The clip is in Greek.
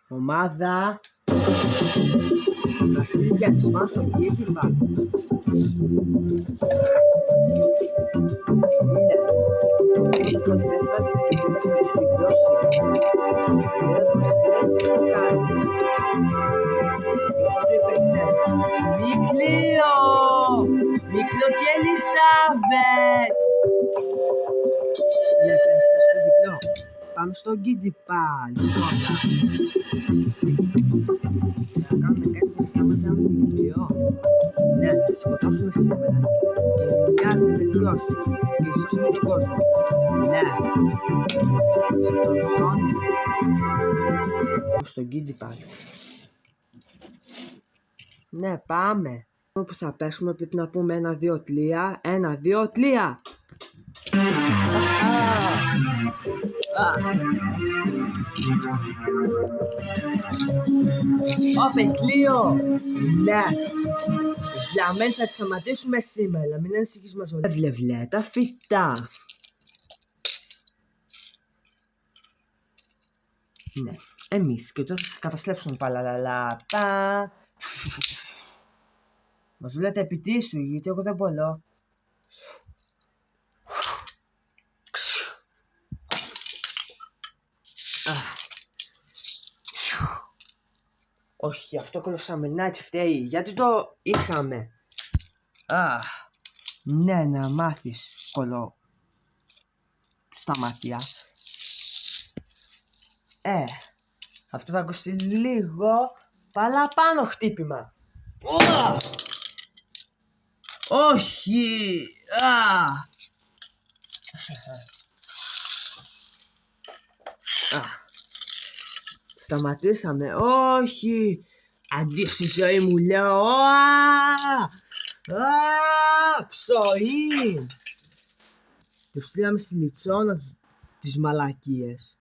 Ομάδα Βασίλια της πάνω στο κήτυπα. Είναι το φωτιστέσβα και είμαστε να τους μικρώσει. Δεν το κάνεις. Σου είπες Μικλείο! Μικλείο και Ελισάβετ! Ναι, πες στο διπλό. Πάμε στο κήτυπα. Να κάνουμε κάτι που σταματάμε με την Μικλείο. Ναι, θα σκοτώσουμε σήμερα. Και η δουλειά θα τελειώσει. Και σώσουμε τον κόσμο. Ναι. Στον κήτυπα. Ναι, πάμε. Όπου θα πέσουμε πρέπει να πούμε 1, 2, 3. 1, 2, 3. Ωπε Κλείο! Ναι! Βλαμμέν θα σταματήσουμε σήμερα, μην ανησυχείς μαζόλα. Βλεβλέ τα φυτά. Ναι, εμείς και τώρα θα σε καταστρέψουμε παλαλαλα. Μαζόλα τα επιτύσσου, γιατί εγώ δεν μπορώ. Όχι, αυτό κολοσσαμενάτσι φταίει, γιατί το είχαμε. Ναι, να μάθεις κολό στα μάτια. Αυτό θα ακουστεί λίγο παραπάνω χτύπημα. Όχι! Σταματήσαμε. Όχι! Αντί στη ζωή μου λέω. Ψωή! Τους στείλαμε στη Λιτσόνα τις μαλακίες.